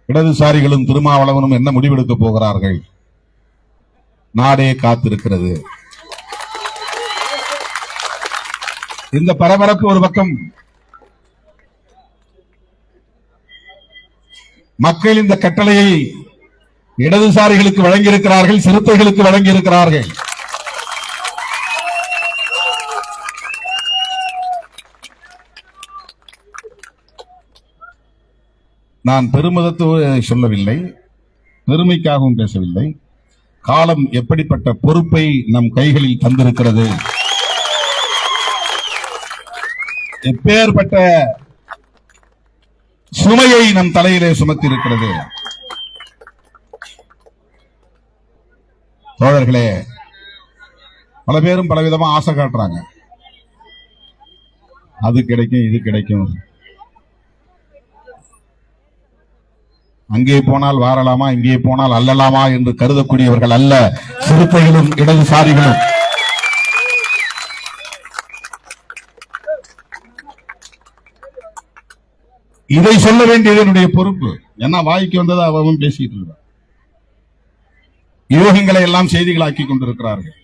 இடதுசாரிகளும் திருமாவளவனும் என்ன முடிவெடுக்க போகிறார்கள்? நாடே காத்திருக்கிறது. இந்த பரபரப்பு ஒரு பக்கம். மக்கள் இந்த கட்டளையை இடதுசாரிகளுக்கு வழங்கியிருக்கிறார்கள், சிறுத்தைகளுக்கு வழங்கியிருக்கிறார்கள். நான் பெருமிதத்தை சொல்லவில்லை, பெருமைக்காகவும் பேசவில்லை. காலம் எப்படிப்பட்ட பொறுப்பை நம் கைகளில் தந்திருக்கிறது, எப்பேற்பட்ட சுமையை நம் தலையிலே சுமத்தி இருக்கிறது. தோழர்களே, பல பேரும் பலவிதமா ஆசை காட்டுறாங்க. அது கிடைக்கும், இது கிடைக்கும், அங்கே போனால் வாரலாமா, இங்கே போனால் அல்லலாமா என்று கருதக்கூடியவர்கள் அல்ல சிறுத்தைகளும் இடதுசாரிகளும். இதை சொல்ல வேண்டியது என்னுடைய பொறுப்பு. என்ன வாய்க்கு வந்ததை அவன் பேசிட்டு இருக்கிறார். யோகிகளை எல்லாம் செய்திகளாக்கி கொண்டிருக்கிறார்கள்.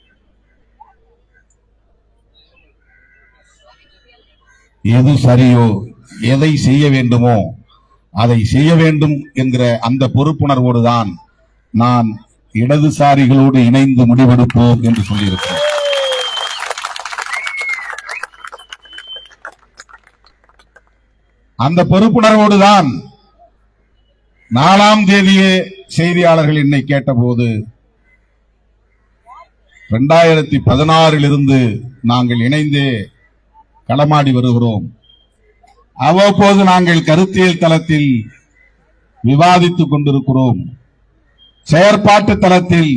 எது சரியோ, எதை செய்ய வேண்டுமோ அதை செய்ய வேண்டும் என்கிற அந்த பொறுப்புணர்வோடு தான் நான் இடதுசாரிகளோடு இணைந்து முடிவெடுப்போம் என்று சொல்லியிருக்கிறேன். அந்த பொறுப்புணர்வோடு தான் 4ஆம் தேதியே செய்தியாளர்கள் என்னை கேட்டபோது 2016 இருந்து நாங்கள் இணைந்தே களமாடி வருகிறோம். அவ்வப்போது நாங்கள் கருத்தியல் தளத்தில் விவாதித்துக் கொண்டிருக்கிறோம், செயற்பாட்டு தளத்தில்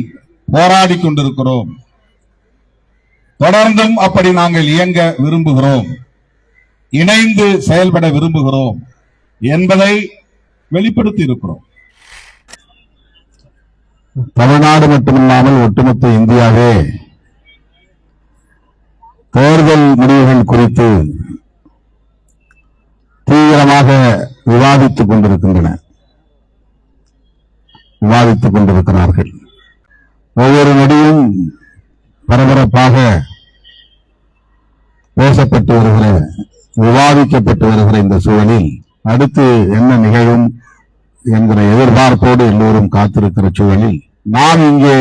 போராடி கொண்டிருக்கிறோம். தொடர்ந்தும் அப்படி நாங்கள் இயங்க விரும்புகிறோம், இணைந்து செயல்பட விரும்புகிறோம் என்பதை வெளிப்படுத்தி இருக்கிறோம். தமிழ்நாடு மட்டுமில்லாமல் ஒட்டுமொத்த இந்தியாவே தேர்தல் முடிவுகள் குறித்து தீவிரமாக விவாதித்துக் கொண்டிருக்கிறார்கள். ஒவ்வொரு நொடியும் பரபரப்பாக பேசப்பட்டு வருகிற, விவாதிக்கப்பட்டு வருகிற இந்த சூழலில் அடுத்து என்ன நிகழும் என்கிற எதிர்பார்ப்போடு எல்லோரும் காத்திருக்கிற சூழலில் நாம் இங்கே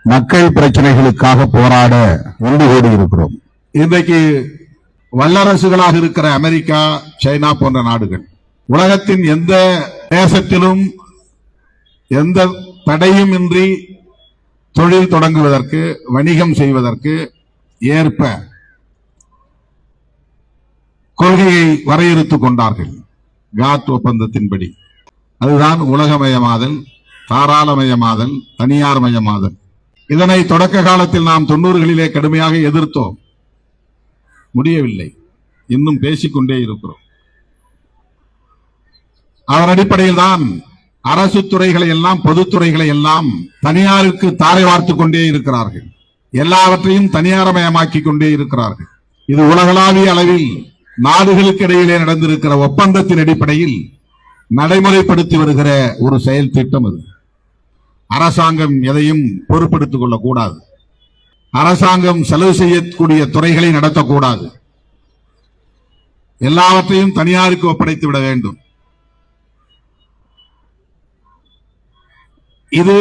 மக்கள் பிரச்சனைகளுக்காக போராட ஒன்று கூடி இருக்கிறோம். இன்றைக்கு வல்லரசுகளாக இருக்கிற அமெரிக்கா, சைனா போன்ற நாடுகள் உலகத்தின் எந்த தேசத்திலும் எந்த தடையும் இன்றி தொழில் தொடங்குவதற்கு, வணிகம் செய்வதற்கு ஏற்ப கொள்கையை வரையறுத்துக் கொண்டார்கள். காத் ஒப்பந்தத்தின்படி அதுதான் உலகமயமாதல், தாராளமயமாதல், தனியார் மயமாதல். இதனை தொடக்க காலத்தில் நாம் 90களிலே கடுமையாக எதிர்த்தோம். முடியவில்லை, இன்னும் பேசிக்கொண்டே இருக்கிறோம். அதன் அடிப்படையில் தான் அரசு துறைகளை எல்லாம், பொதுத்துறைகளை எல்லாம் தனியாருக்கு தாரை வார்த்துக் கொண்டே இருக்கிறார்கள். எல்லாவற்றையும் தனியார்மயமாக்கிக் கொண்டே இருக்கிறார்கள். இது உலகளாவிய அளவில் நாடுகளுக்கு இடையிலே நடந்திருக்கிற ஒப்பந்தத்தின் அடிப்படையில் நடைமுறைப்படுத்தி வருகிற ஒரு செயல் திட்டம். அது அரசாங்கம் எதையும் பொறுப்பெடுத்துக் கொள்ளக்கூடாது, அரசாங்கம் செலவு செய்யக்கூடிய துறைகளை நடத்தக்கூடாது, எல்லாவற்றையும் தனியாருக்கு ஒப்படைத்து விட வேண்டும். இது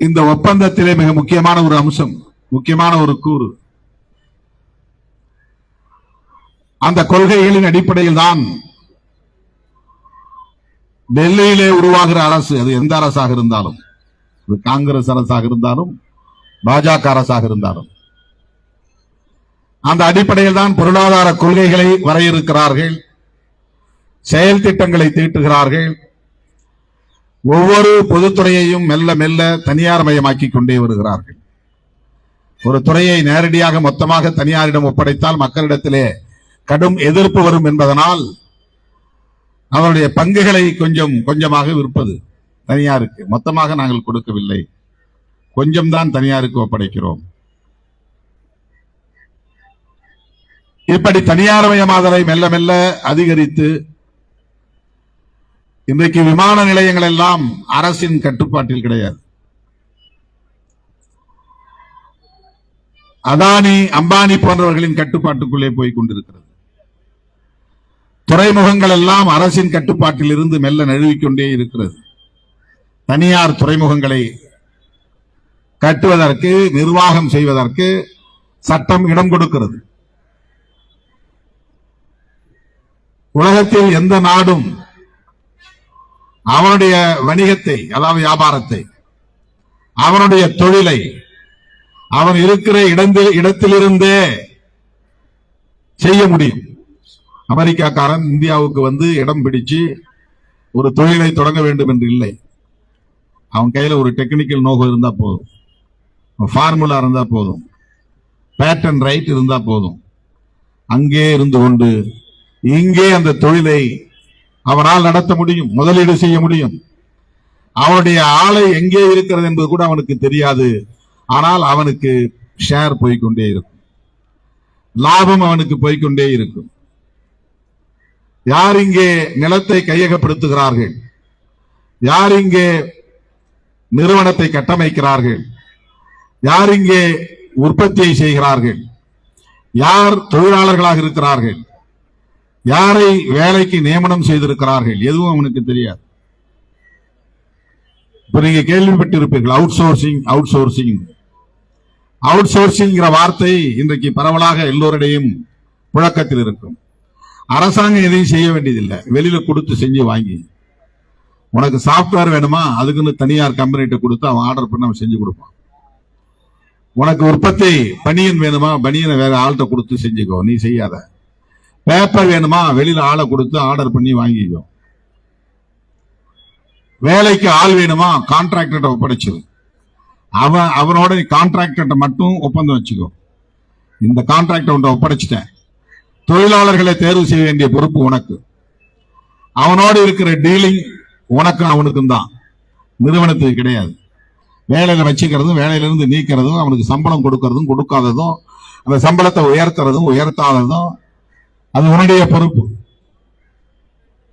இந்த ஒப்பந்தத்திலே மிக முக்கியமான ஒரு அம்சம், முக்கியமான ஒரு கூறு. அந்த கொள்கைகளின் அடிப்படையில் தான் டெல்லியிலே உருவாகிற அரசு, அது எந்த அரசாக இருந்தாலும், அது காங்கிரஸ் அரசாக இருந்தாலும், பாஜக அரசாக இருந்தாலும், அந்த அடிப்படையில் தான் பொருளாதார கொள்கைகளை வரையறுக்கிறார்கள், செயல் திட்டங்களை தீட்டுகிறார்கள். ஒவ்வொரு பொதுத்துறையையும் மெல்ல மெல்ல தனியார் மயமாக்கிக் கொண்டே வருகிறார்கள். ஒரு துறையை நேரடியாக மொத்தமாக தனியாரிடம் ஒப்படைத்தால் மக்களிடத்திலே கடும் எதிர்ப்பு வரும் என்பதனால் அவருடைய பங்குகளை கொஞ்சம் கொஞ்சமாக விற்பது தனியாருக்கு. மொத்தமாக நாங்கள் கொடுக்கவில்லை, கொஞ்சம் தான் தனியாருக்கு ஒப்படைக்கிறோம். இப்படி தனியார் மயமாதலை மெல்ல மெல்ல அதிகரித்து இன்றைக்கு விமான நிலையங்கள் எல்லாம் அரசின் கட்டுப்பாட்டில் கிடையாது. அதானி, அம்பானி போன்றவர்களின் கட்டுப்பாட்டுக்குள்ளே போய் கொண்டிருக்கிறது. துறைமுகங்கள் எல்லாம் அரசின் கட்டுப்பாட்டில் இருந்து மெல்ல நழுவிக்கொண்டே இருக்கிறது. தனியார் துறைமுகங்களை கட்டுவதற்கு, நிர்வாகம் செய்வதற்கு சட்டம் இடம் கொடுக்கிறது. உலகத்தில் எந்த நாடும் அவனுடைய வணிகத்தை, அதாவது வியாபாரத்தை, அவனுடைய தொழிலை அவன் இருக்கிற இடத்திலிருந்தே செய்ய முடியும். அமெரிக்காக்காரன் இந்தியாவுக்கு வந்து இடம் பிடிச்சு ஒரு தொழிலை தொடங்க வேண்டும் என்று இல்லை. அவன் கையில ஒரு டெக்னிக்கல் நோக்கம் இருந்தா போதும், ஃபார்முலா இருந்தா போதும், பேட்டன் ரைட் இருந்தா போதும். அங்கே இருந்து கொண்டு இங்கே அந்த தொழிலை அவனால் நடத்த முடியும், முதலீடு செய்ய முடியும். அவனுடைய ஆலை எங்கே இருக்கிறது என்பது கூட அவனுக்கு தெரியாது. ஆனால் அவனுக்கு ஷேர் போய்கொண்டே இருக்கும், லாபம் அவனுக்கு போய்கொண்டே இருக்கும். யார் இங்கே நிலத்தை கையகப்படுத்துகிறார்கள், யார் இங்கே நிறுவனத்தை கட்டமைக்கிறார்கள், யார் இங்கே உற்பத்தியை செய்கிறார்கள், யார் தொழிலாளர்களாக இருக்கிறார்கள், யாரை வேலைக்கு நியமனம் செய்திருக்கிறார்கள், எதுவும் அவனுக்கு தெரியாது. இப்ப நீங்க கேள்விப்பட்டிருப்பீர்கள் அவுட் சோர்சிங். அவுட் சோர்சிங் வார்த்தை இன்றைக்கு பரவலாக எல்லோரிடையும் புழக்கத்தில் இருக்கும். அரசாங்கம் எதையும் செய்ய வேண்டியதில்லை, வெளியில கொடுத்து செஞ்சு வாங்கி. உனக்கு சாப்ட்வேர் வேணுமா, அதுக்குன்னு தனியார் கம்பெனிட்ட கொடுத்து அவன் ஆர்டர் பண்ண அவன் செஞ்சு கொடுப்பான். உனக்கு உற்பத்தி பனியன் வேணுமா, பனியனை வேற ஆள்கிட்ட கொடுத்து செஞ்சுக்கோ, நீ செய்யாத. பேப்பர் வேணுமா, வெளியில ஆளை கொடுத்து ஆர்டர் பண்ணி வாங்கிக்கோ. வேலைக்கு ஆள் வேணுமா, கான்ட்ராக்டர் ஒப்படைச்சிரு. அவனோட கான்ட்ராக்டர் மட்டும் ஒப்பந்தம் வச்சுக்கோ. இந்த கான்ட்ராக்டர் ஒப்படைச்சிட்டேன், தொழிலாளர்களை தேர்வு செய்ய வேண்டிய பொறுப்பு உனக்கு. அவனோடு இருக்கிற டீலிங் உனக்கும் அவனுக்கும் தான், நிறுவனத்துக்கு கிடையாது. வேலையில வச்சுக்கிறதும் வேலையிலிருந்து நீக்கிறதும், அவனுக்கு சம்பளம் கொடுக்கறதும் கொடுக்காததும், அந்த சம்பளத்தை உயர்த்துறதும் உயர்த்தாததும் அது உன்னுடைய பொறுப்பு.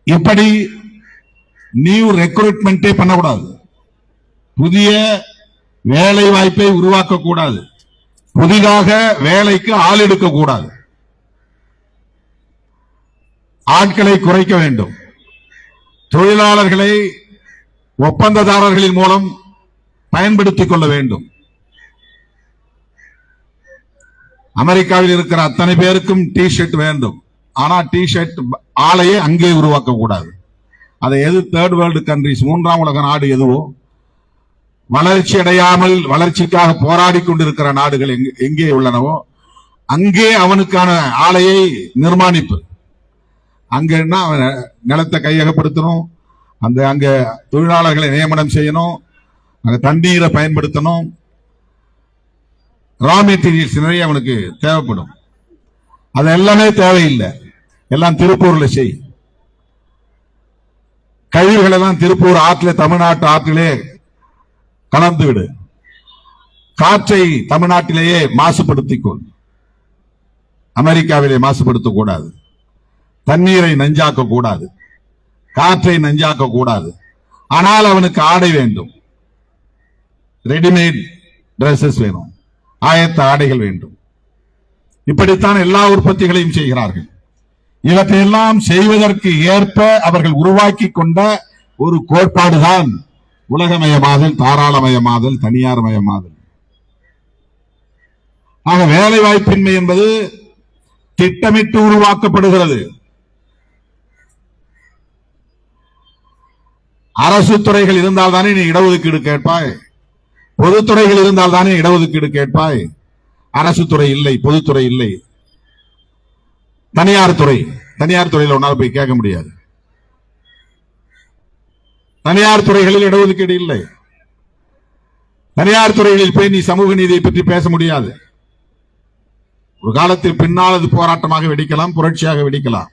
இப்படி நியூ ரெக்ரூட்மெண்டே பண்ணக்கூடாது, புதிய வேலை வாய்ப்பை உருவாக்க கூடாது, புதிதாக வேலைக்கு ஆள் எடுக்க கூடாது, ஆட்களை குறைக்க வேண்டும். தொழிலாளர்களை ஒப்பந்ததாரர்களின் மூலம் பயன்படுத்திக் கொள்ள வேண்டும். அமெரிக்காவில் இருக்கிற அத்தனை பேருக்கும் டி ஷர்ட் வேண்டும். ஆனா டி ஷர்ட் ஆலையை அங்கே உருவாக்க கூடாது. அதை எது தேர்ட் வேர்ல்டு கண்ட்ரிஸ், மூன்றாம் உலக நாடு எதுவோ, வளர்ச்சி அடையாமல் வளர்ச்சிக்காக போராடி கொண்டிருக்கிற நாடுகள் எங்கே உள்ளனவோ அங்கே அவனுக்கான ஆலையை நிர்மாணிப்பு. அங்கன்னா அவன் நிலத்தை கையகப்படுத்தணும், அங்க தொழிலாளர்களை நியமனம் செய்யணும், அங்க தண்ணீரை பயன்படுத்தணும், ரா மெட்டீரியல்ஸ் நிறைய அவனுக்கு தேவைப்படும். அது எல்லாமே தேவையில்லை, எல்லாம் திருப்பூர்ல செய். கழிவுகள் எல்லாம் திருப்பூர் ஆற்றிலே, தமிழ்நாட்டு ஆற்றிலே கலந்து விடு. காற்றை தமிழ்நாட்டிலேயே மாசுபடுத்திக்கொள், அமெரிக்காவிலே மாசுபடுத்தக்கூடாது. தண்ணீரை நஞ்சாக்க கூடாது, காற்றை நஞ்சாக்க கூடாது. ஆனால் அவனுக்கு ஆடை வேண்டும், ரெடிமேட் டிரெஸ்ஸஸ் வேணும், ஆயத்த ஆடைகள் வேண்டும். இப்படித்தான் எல்லா உற்பத்திகளையும் செய்கிறார்கள். இவற்றையெல்லாம் செய்வதற்கு ஏற்ப அவர்கள் உருவாக்கி கொண்ட ஒரு கோட்பாடுதான் உலகமயமாதல், தாராளமயமாதல், தனியார் மயமாதல். ஆக வேலை வாய்ப்பின்மை என்பது திட்டமிட்டு உருவாக்கப்படுகிறது. அரசு துறைகள் இருந்தால் தானே நீ இடஒதுக்கீடு கேட்பாய், பொதுத்துறைகள் இருந்தால் தானே இடஒதுக்கீடு கேட்பாய். அரசு துறை இல்லை, பொதுத்துறை இல்லை, தனியார் துறையில் ஒன்றால் போய் கேட்க முடியாது. தனியார் துறைகளில் இடஒதுக்கீடு இல்லை. தனியார் துறைகளில் போய் நீ சமூக நீதியை பற்றி பேச முடியாது. ஒரு காலத்தில் பின்னால் அது போராட்டமாக வெடிக்கலாம், புரட்சியாக வெடிக்கலாம்.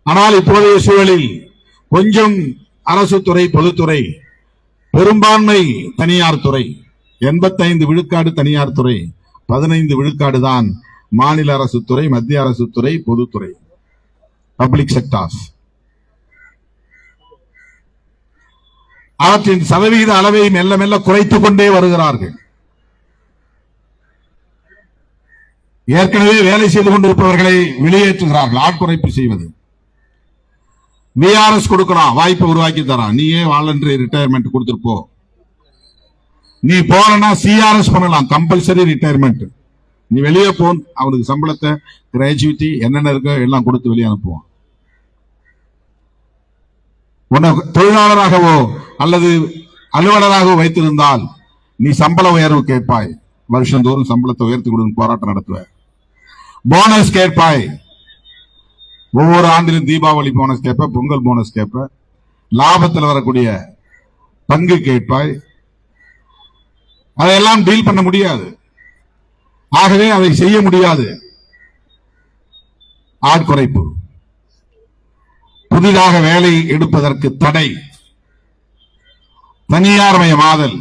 ஆனால் இப்போதைய சூழலில் கொஞ்சம் அரசு துறை, பொதுத்துறை, பெரும்பான்மை தனியார் துறை, 85 விழுக்காடு தனியார் துறை, 15 விழுக்காடு தான் மாநில அரசு துறை, மத்திய அரசு துறை, பொதுத்துறை, பப்ளிக் செக்டார்ஸ். அவற்றின் சதவீத அளவை மெல்ல மெல்ல குறைத்துக் கொண்டே வருகிறார்கள். ஏற்கனவே வேலை செய்து கொண்டிருப்பவர்களை வெளியேற்றுகிறார்கள். ஆட்குறைப்பு செய்வது. விஆர்எஸ் கொடுக்கலாம், வாய்ப்பை உருவாக்கி தரான். நீயே வாலண்டரி ரிட்டையர்மெண்ட் கொடுத்துட்டு போ. நீ போறனா சிஆர்எஸ் பண்ணலாம், கம்பல்சரி ரிட்டையர்மெண்ட். நீ வெளியே போ, அவனுக்கு சம்பளத்தை, கிராஜுவிட்டி என்னென்ன இருக்கோ எல்லாம் கொடுத்து வெளியே அனுப்புவான். உன்னை தொழிலாளராகவோ அல்லது அலுவலராகவோ வைத்திருந்தால் நீ சம்பள உயர்வு கேட்பாய். வருஷந்தோறும் சம்பளத்தை உயர்த்தி கொடுங்க, போராட்டம் நடத்துவ. போனஸ் கேட்பாய். ஒவ்வொரு ஆண்டிலும் தீபாவளி போனஸ் கேட்ப, பொங்கல் போனஸ் கேட்ப, லாபத்தில் வரக்கூடிய பங்கு கேட்பாய். அதையெல்லாம் டீல் பண்ண முடியாது. ஆகவே அதை செய்ய முடியாது. ஆட்குறைப்பு, புதிதாக வேலை எடுப்பதற்கு தடை, தனியார்மயமாதல்,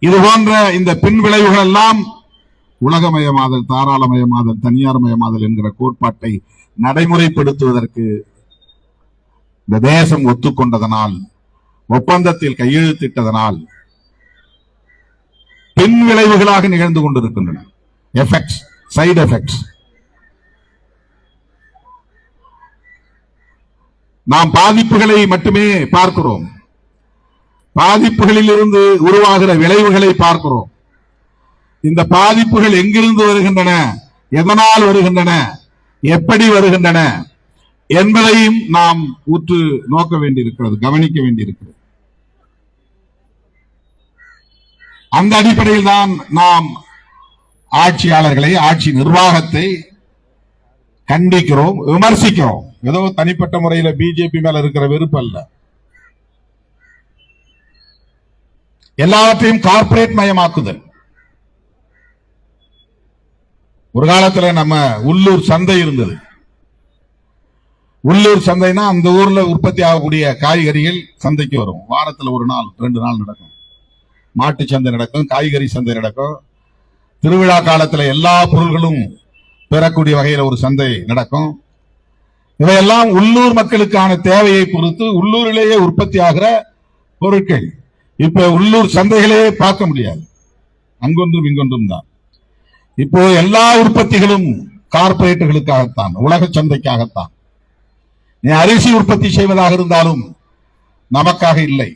இது போன்ற இந்த பின் விளைவுகள் எல்லாம் உலகமயமாதல், தாராளமயமாதல், தனியார்மயமாதல் என்கிற கோட்பாட்டை நடைமுறைப்படுத்துவதற்கு இந்த தேசம் ஒத்துக்கொண்டதனால், ஒப்பந்தத்தில் கையெழுத்திட்டதனால் பின் விளைவுகளாக நிகழ்ந்து கொண்டிருக்கின்றன. Effects, side effects. நாம் பாதிப்புகளை மட்டுமே பார்க்கிறோம். பாதிப்புகளில் இருந்து உருவாகிற விளைவுகளை பார்க்கிறோம். இந்த பாதிப்புகள் எங்கிருந்து வருகின்றன, எதனால் வருகின்றன, எப்படி வருகின்றன என்பதையும் நாம் உற்று நோக்க வேண்டியிருக்கிறது, கவனிக்க வேண்டியிருக்கிறது. அந்த அடிப்படையில் தான் நாம் ஆட்சியாளர்களை, ஆட்சி நிர்வாகத்தை கண்டிக்கிறோம், விமர்சிக்கிறோம். ஏதோ தனிப்பட்ட முறையில் பிஜேபி மேல இருக்கிற வெறுப்பு அல்ல. எல்லாவற்றையும் கார்ப்பரேட் மயமாக்குதல். ஒரு காலத்துல நம்ம உள்ளூர் சந்தை இருந்தது. உள்ளூர் சந்தைனா அந்த ஊர்ல உற்பத்தி ஆகக்கூடிய காய்கறிகள் சந்தைக்கு வரும். வாரத்துல ஒரு நாள் 2 நாள் நடக்கும். மாட்டு சந்தை நடக்கும், காய்கறி சந்தை நடக்கும். திருவிழா காலத்துல எல்லா பொருள்களும் பெறக்கூடிய வகையில் ஒரு சந்தை நடக்கும். இவையெல்லாம் உள்ளூர் மக்களுக்கான தேவையை பொறுத்து உள்ளூரிலேயே உற்பத்தி ஆகிற பொருட்கள். இப்ப உள்ளூர் சந்தைகளே பார்க்க முடியாது, அங்கொன்றும் இங்கொன்றும் தான். இப்போ எல்லா உற்பத்திகளும் கார்ப்பரேட்டுகளுக்காகத்தான், உலக சந்தைக்காகத்தான். நீ அரிசி உற்பத்தி செய்வதாக இருந்தாலும் நமக்காக இல்லை,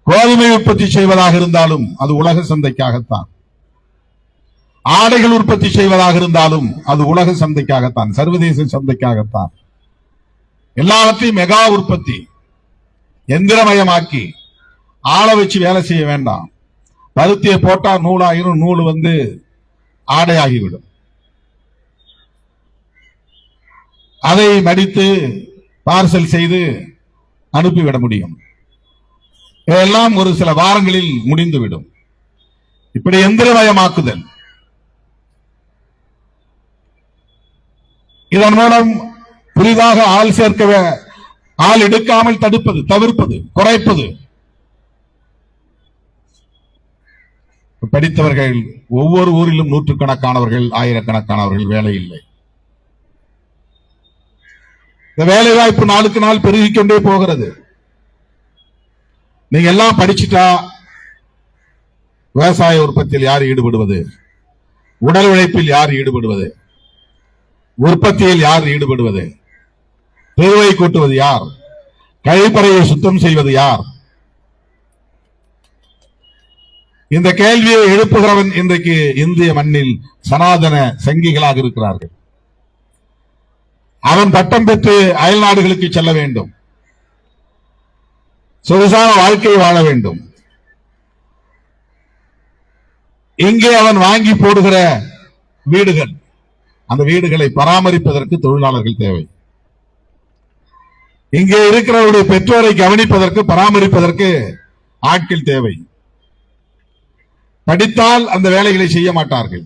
கோதுமை உற்பத்தி செய்வதாக இருந்தாலும் அது உலக சந்தைக்காகத்தான், ஆடைகள் உற்பத்தி செய்வதாக இருந்தாலும் அது உலக சந்தைக்காகத்தான், சர்வதேச சந்தைக்காகத்தான். எல்லாவற்றையும் மெகா உற்பத்தி, எந்திரமயமாக்கி ஆள வச்சு வேலை செய்ய வேண்டாம். பருத்தியை போட்டா நூலாயிரும், நூல் வந்து ஆடையாகிவிடும். அதை மடித்து பார்சல் செய்து அனுப்பிவிட முடியும். இதெல்லாம் ஒரு சில வாரங்களில் முடிந்துவிடும். இப்படி எந்திரமயமாக்குதல், இதன் மூலம் புதிதாக ஆள் சேர்க்க, ஆள் எடுக்காமல் தடுப்பது, தவிர்ப்பது, குறைப்பது. படித்தவர்கள் ஒவ்வொரு ஊரிலும் நூற்றுக்கணக்கானவர்கள், ஆயிரக்கணக்கானவர்கள் வேலை இல்லை. இந்த வேலை வாய்ப்பு நாளுக்கு நாள் பெருகிக் கொண்டே போகிறது. நீங்க எல்லாம் படிச்சுட்டா விவசாய உற்பத்தியில் யார் ஈடுபடுவது, உடல் உழைப்பில் யார் ஈடுபடுவது, உற்பத்தியில் யார் ஈடுபடுவது, தெருவை கூட்டுவது யார், கழிப்பறையை சுத்தம் செய்வது யார்? இந்த கேள்வியை எழுப்புகிறவன் இன்றைக்கு இந்திய மண்ணில் சனாதன சங்கிகளாக இருக்கிறார்கள். அவன் பட்டம் பெற்று அயல் நாடுகளுக்கு செல்ல வேண்டும், சொகுசான வாழ்க்கை வாழ வேண்டும். இங்கே அவன் வாங்கி போடுகிற வீடுகள், அந்த வீடுகளை பராமரிப்பதற்கு தொழிலாளர்கள் தேவை. இங்கே இருக்கிறவருடைய பெற்றோரை கவனிப்பதற்கு, பராமரிப்பதற்கு ஆட்கள் தேவை. படித்தால் அந்த வேலைகளை செய்ய மாட்டார்கள்.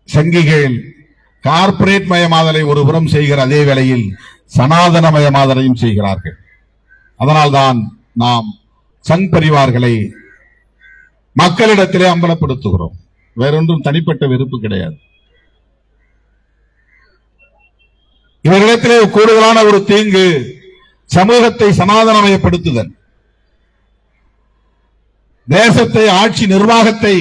சங்கிகள் கார்ப்பரேட் மயமாதலை ஒருபுறம் செய்கிற அதே வேளையில் சனாதன மயமாதலையும் செய்கிறார்கள். அதனால்தான் நாம் சங் பரிவார்களை மக்களிடத்திலே அம்பலப்படுத்துகிறோம். வேறொன்றும் தனிப்பட்ட வெறுப்பு கிடையாது. இவர்களிடத்திலே கூடுதலான ஒரு தீங்கு சமூகத்தை சமாதானமயப்படுத்துதல், தேசத்தை, ஆட்சி நிர்வாகத்தை,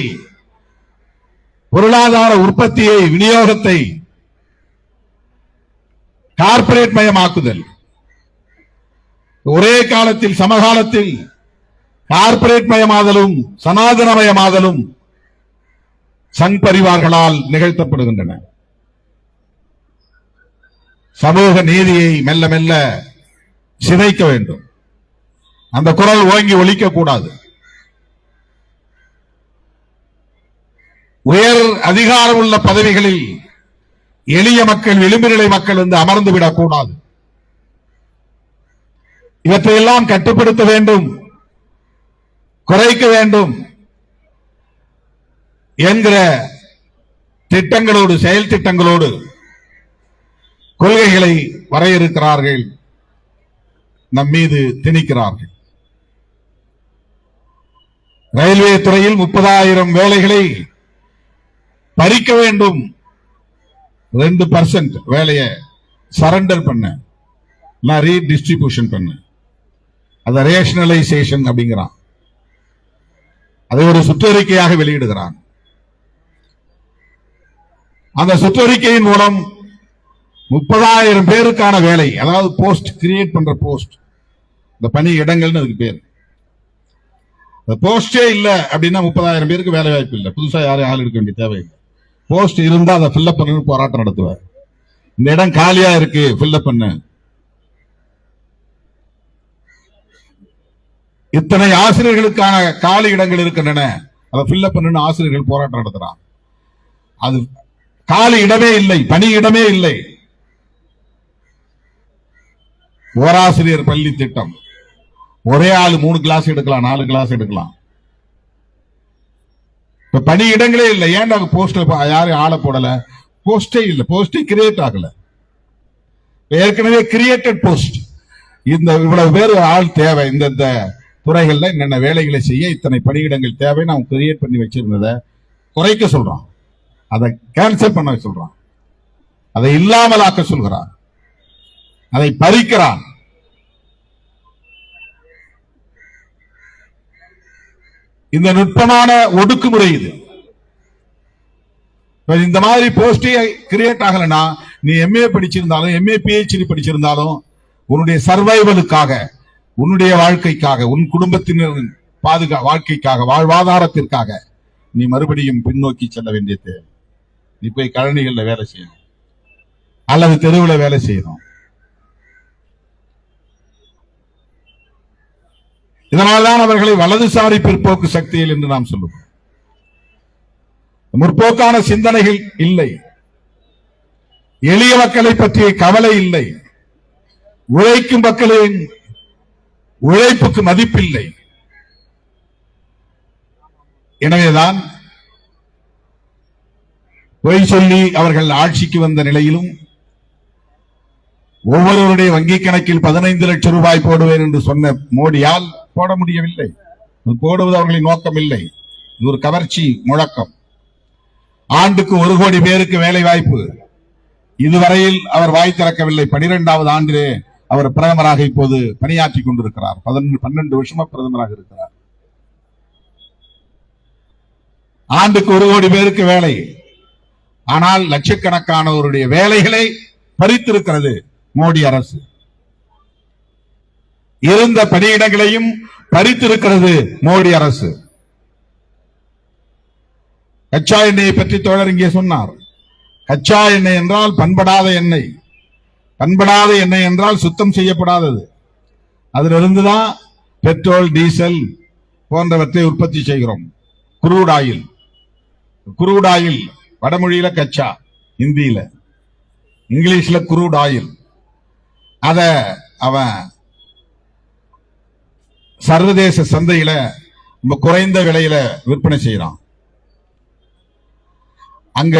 பொருளாதார உற்பத்தியை, விநியோகத்தை கார்ப்பரேட் மயமாக்குதல். ஒரே காலத்தில் சமகாலத்தில் கார்ப்பரேட் மயமாதலும் சனாதனமயமாதலும் சங் பரிவார்களால் நிகழ்த்தப்படுகின்றன. சமூக நீதியை மெல்ல மெல்ல சிதைக்க வேண்டும். அந்த குரல் ஓங்கி ஒலிக்க கூடாது. உயர் அதிகாரம் உள்ள பதவிகளில் எளிய மக்கள், விளிம்பு நிலை மக்கள் வந்து அமர்ந்து விடக்கூடாது. இவற்றையெல்லாம் கட்டுப்படுத்த வேண்டும், குறைக்க வேண்டும் என்கிற திட்டங்களோடு, செயல் திட்டங்களோடு கொள்கைகளை வரையறுக்கிறார்கள், நம் மீது திணிக்கிறார்கள். ரயில்வே துறையில் 30,000 வேலைகளை பறிக்க வேண்டும், 2% வேலையை சரண்டர் பண்ண, ரீடிஸ்ட்ரிபியூஷன் பண்ண, அத ரேஷனலைசேஷன் அப்படிங்கிறான். அதை ஒரு சுற்றறிக்கையாக வெளியிடுகிறான். அந்த சுற்றறிக்கையின் மூலம் 30,000 பேருக்கான வேலை, அதாவது போஸ்ட் கிரியேட் பண்ற போஸ்ட், இந்த பணி இடங்கள்னு அதுக்கு பேர். போஸ்டே இல்ல அப்படின்னா 30,000 பேருக்கு வேலை வாய்ப்பு இல்லை. புதுசா யாரும் ஆள் எடுக்க வேண்டிய தேவையில்லை. போஸ்ட் இருந்தா அதை ஃபில்அப் பண்ணு போராட்டம் நடத்துவார். இந்த இடம் காலியா இருக்கு, ஃபில்அப் பண்ணு. இத்தனை ஆசிரியர்களுக்கான காலி இடங்கள் இருக்கின்றன, அதை ஃபில்அப் பண்ணு ஆசிரியர்கள் போராட்டம் நடத்துறான். அது காலி இடமே இல்லை, பணி இடமே இல்லை. ஓராசிரியர் பள்ளி திட்டம், ஒரே ஆளு 3 கிளாஸ் எடுக்கலாம், 4 கிளாஸ் எடுக்கலாம். இப்ப பணி இடங்களே இல்லை. ஏன்டா போஸ்ட் யாரும் ஆளை போடல? போஸ்டே இல்லை, போஸ்டே கிரியேட் ஆகல. ஏற்கனவே கிரியேட்டட் போஸ்ட், இந்த இவ்வளவு பேர் ஆள் தேவை, இந்த துறைகள்ல என்னென்ன வேலைகளை செய்ய இத்தனை பணியிடங்கள் தேவை, நாம் கிரியேட் பண்ணி வச்சிருந்ததை குறைக்க சொல்றான், அதை கேன்சல் பண்ண சொல்றான், அதை இல்லாமலாக்க சொல்கிறான், அதை பறிக்கிறான். இந்த நுட்பமான ஒடுக்குமுறை இது. இந்த மாதிரி போஸ்டே கிரியேட் ஆகலனா, நீ எம்ஏ படிச்சிருந்தாலும், எம்ஏ பிஹெச்டி படிச்சிருந்தாலும், உன்னுடைய சர்வைவலுக்காக, உன்னுடைய வாழ்க்கைக்காக, உன் குடும்பத்தினரின் வாழ்க்கைக்காக, வாழ்வாதாரத்திற்காக நீ மறுபடியும் பின்னோக்கி செல்ல வேண்டியது. நீ போய் கழனிகள்ல வேலை செய்யணும் அல்லது தெருவில் வேலை செய்யணும். இதனால்தான் அவர்களை வலதுசாரி பிற்போக்கு சக்திகள் என்று நாம் சொல்லுவோம். முற்போக்கான சிந்தனைகள் இல்லை, எளிய மக்களை பற்றிய கவலை இல்லை, உழைக்கும் மக்களின் உழைப்புக்கு மதிப்பில்லை. எனவேதான் பொய் சொல்லி அவர்கள் ஆட்சிக்கு வந்த நிலையிலும் ஒவ்வொருவருடைய வங்கிக் கணக்கில் 15 லட்சம் ரூபாய் போடுவேன் என்று சொன்ன மோடியால் போட முடியவில்லை. போடுவது அவர்களின் நோக்கம் இல்லை, இது ஒரு கவர்ச்சி முழக்கம். ஆண்டுக்கு 1 கோடி பேருக்கு வேலை வாய்ப்பு, இதுவரையில் அவர் வாய் திறக்கவில்லை. 12வது ஆண்டிலே அவர் பிரதமராக இப்போது பணியாற்றிக் கொண்டிருக்கிறார். 12 வருஷமா பிரதமராக இருக்கிறார். ஆண்டுக்கு 1 கோடி பேருக்கு வேலை, ஆனால் லட்சக்கணக்கானவருடைய வேலைகளை பறித்திருக்கிறது மோடி அரசு. இருந்த பணியிடங்களையும் பறித்திருக்கிறது மோடி அரசு. கச்சா எண்ணெயை பற்றி தோழர் இங்கே சொன்னார். கச்சா எண்ணெய் என்றால் பண்படாத எண்ணெய், பண்படாத எண்ணெய் என்றால் சுத்தம் செய்யப்படாதது. அதிலிருந்துதான் பெட்ரோல், டீசல் போன்றவற்றை உற்பத்தி செய்கிறோம். குரூட் ஆயில், குரூட் ஆயில் வடமொழியில கச்சா, இந்தியில, இங்கிலீஷ்ல குரூட் ஆயில். அத அவன் சர்வதேச சந்தையில ரொம்ப குறைந்த விலையில விற்பனை செய்யறான். அங்க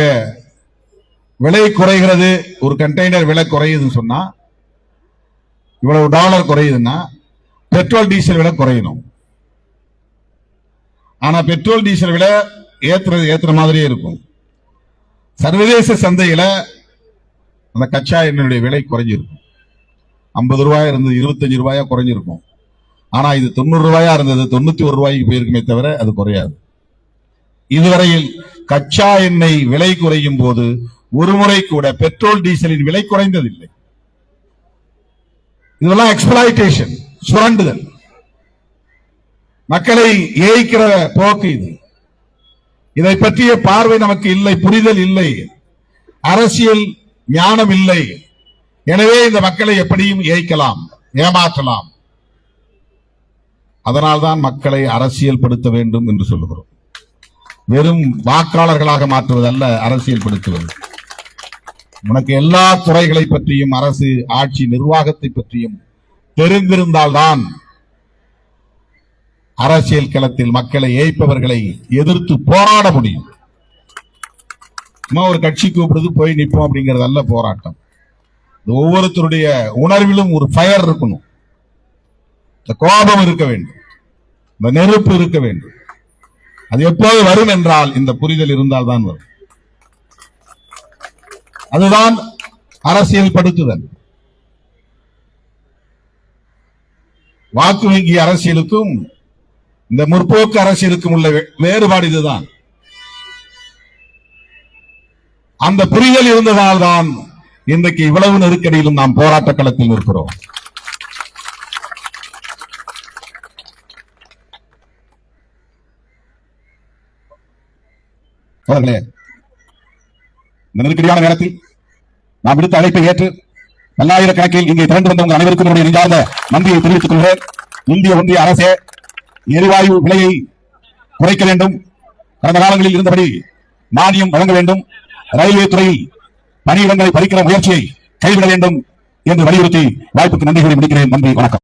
விலை குறைகிறது, ஒரு கண்டெய்னர் விலை குறையுதுன்னு சொன்னா, இவ்வளவு டாலர் குறையுதுன்னா பெட்ரோல் டீசல் விலை குறையணும். ஆனா பெட்ரோல் டீசல் விலை ஏத்துற மாதிரியே இருக்கும். சர்வதேச சந்தையில அந்த கச்சா எண்ணெயுடைய விலை குறைஞ்சிருக்கும். 50 ரூபாய் இருந்தது 25 ரூபாயா குறைஞ்சிருக்கும். ஆனா இது 90 ரூபாயா இருந்தது 91 ரூபாய்க்கு போயிருக்குமே தவிர அது குறையாது. இதுவரையில் கச்சா எண்ணெய் விலை குறையும் போது ஒரு முறை கூட பெட்ரோல் டீசலின் விலை குறைந்ததில்லை. இதெல்லாம் எக்ஸ்பிளாய்டேஷன், சுரண்டுதல், மக்களை ஏய்க்கிற போக்கு இது. இதை பற்றிய பார்வை நமக்கு இல்லை, புரிதல் இல்லை, அரசியல் ஞானம் இல்லை. எனவே இந்த மக்களை எப்படியும் ஏய்க்கலாம், ஏமாற்றலாம். அதனால்தான் மக்களை அரசியல் படுத்த வேண்டும் என்று சொல்லுகிறோம். வெறும் வாக்காளர்களாக மாற்றுவதல்ல அரசியல் படுத்துவது. உனக்கு எல்லா துறைகளை பற்றியும், அரசு ஆட்சி நிர்வாகத்தை பற்றியும் தெரிந்திருந்தால்தான் அரசியல் களத்தில் மக்களை ஏய்ப்பவர்களை எதிர்த்து போராட முடியும். சும்மா ஒரு கட்சி கூப்பிடுறது போய் நிற்போம் அப்படிங்கிறது அல்ல போராட்டம். ஒவ்வொருத்தருடைய உணர்விலும் ஒரு ஃபயர் இருக்கணும், இந்த கோபம் இருக்க வேண்டும், இந்த நெருப்பு இருக்க வேண்டும். அது எப்போது வரும் என்றால் இந்த புரிதல் இருந்தால் தான் வரும். அதுதான் அரசியல் படுத்துதல். வாக்கு வங்கி அரசியலுக்கும் இந்த முற்போக்கு அரசியலுக்கும் உள்ள வேறுபாடு இதுதான். அந்த புரிதல் இருந்ததால் தான் இன்றைக்கு இவ்வளவு நெருக்கடியிலும் நாம் போராட்ட களத்தில் இருக்கிறோம். இந்த நெருக்கடியான நேரத்தில் நாம் விடுத்த அழைப்பை ஏற்று பல்லாயிரக்கணக்கில் இங்கே திரண்டு வந்தவங்க அனைவருக்கும் என்னுடைய நெஞ்சார்ந்த நன்றியை தெரிவித்துக் கொள்கிறேன். இந்திய ஒன்றிய அரசே எரிவாயு விலையை குறைக்க வேண்டும், கடந்த காலங்களில் இருந்தபடி மானியம் வழங்க வேண்டும், ரயில்வே துறையில் பணியிடங்களை பறிக்கிற முயற்சியை கைவிட வேண்டும் என்று வலியுறுத்தி வாய்ப்புக்கு நன்றி கூறி முடிக்கிறேன். நன்றி, வணக்கம்.